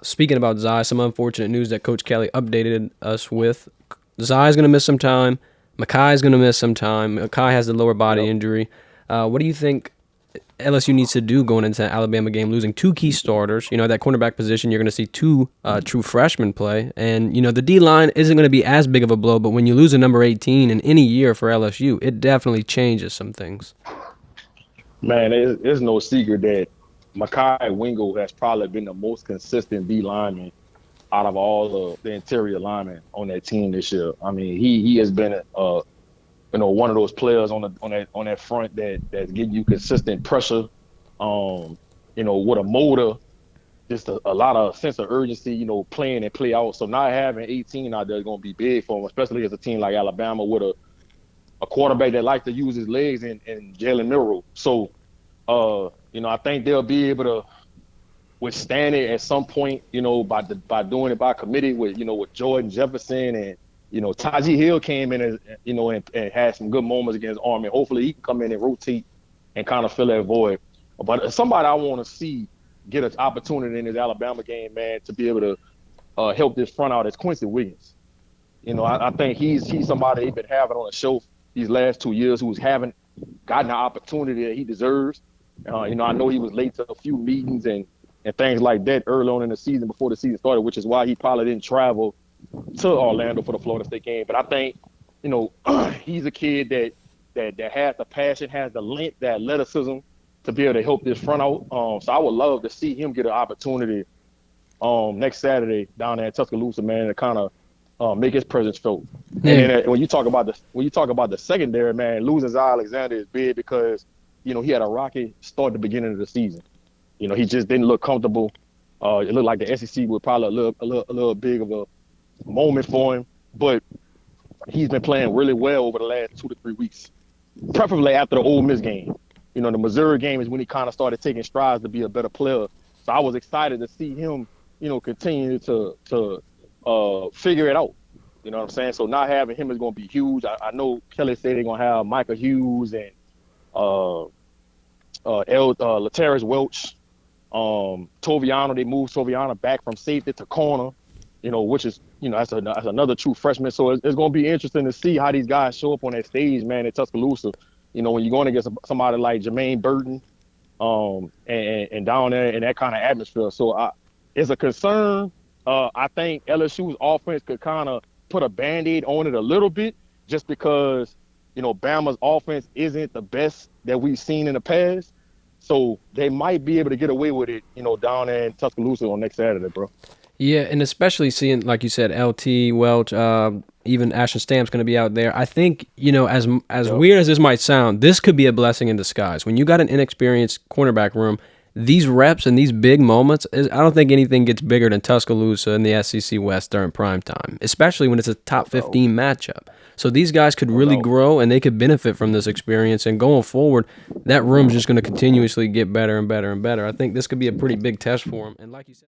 speaking about Zai, some unfortunate news that Coach Kelly updated us with. Zai's going to miss some time. Mekhi's going to miss some time. Mekhi has the lower body Yep. injury. What do you think LSU needs to do going into the Alabama game, losing two key starters? At that cornerback position, you're going to see two true freshmen play. And, the D-line isn't going to be as big of a blow, but when you lose a number 18 in any year for LSU, it definitely changes some things. Man, it's no secret that Mekhi Wingo has probably been the most consistent D lineman out of all the interior linemen on that team this year. I mean, he has been one of those players on that front that's getting you consistent pressure, with a motor, just a lot of sense of urgency, playing and play out. So not having 18 out there is going to be big for him, especially as a team like Alabama with a quarterback that likes to use his legs and Jalen Milroe. So, I think they'll be able to withstand it at some point, by doing it by committee with Jordan Jefferson and, Tajee Hill came in as, and had some good moments against Army. Hopefully he can come in and rotate and kind of fill that void. But somebody I want to see get an opportunity in this Alabama game, man, to be able to help this front out is Quincy Williams. I think he's somebody they've been having on the show these last 2 years who's haven't gotten the opportunity that he deserves. I know he was late to a few meetings and things like that early on in the season before the season started, which is why he probably didn't travel to Orlando for the Florida State game. But I think, he's a kid that has the passion, has the length, the athleticism to be able to help this front out. So I would love to see him get an opportunity next Saturday down there in Tuscaloosa, man, to kind of make his presence felt. Yeah. And then when you talk about the secondary, man, losing Zai Alexander is big because he had a rocky start at the beginning of the season. He just didn't look comfortable. It looked like the SEC was probably a little big of a moment for him, but he's been playing really well over the last 2 to 3 weeks, preferably after the Ole Miss game. The Missouri game is when he kind of started taking strides to be a better player. So I was excited to see him, continue to figure it out. You know what I'm saying? So not having him is going to be huge. I know Kelly said they're going to have Micah Hughes and Latarius Welch, Toviano. They moved Toviano back from safety to corner, which is, that's another true freshman. So it's going to be interesting to see how these guys show up on that stage, man, in Tuscaloosa. When you're going against somebody like Jermaine Burton, and down there in that kind of atmosphere. So it's a concern. I think LSU's offense could kind of put a Band-Aid on it a little bit just because, Bama's offense isn't the best that we've seen in the past. So they might be able to get away with it, down there in Tuscaloosa on next Saturday, bro. Yeah, and especially seeing, like you said, LT, Welch, even Ashton Stamp's going to be out there. I think, as weird as this might sound, this could be a blessing in disguise. When you got an inexperienced cornerback room, these reps and these big moments, I don't think anything gets bigger than Tuscaloosa and the SEC West during prime time, especially when it's a top 15 matchup. So these guys could really grow, and they could benefit from this experience. And going forward, that room's just going to continuously get better and better and better. I think this could be a pretty big test for them. And like you said,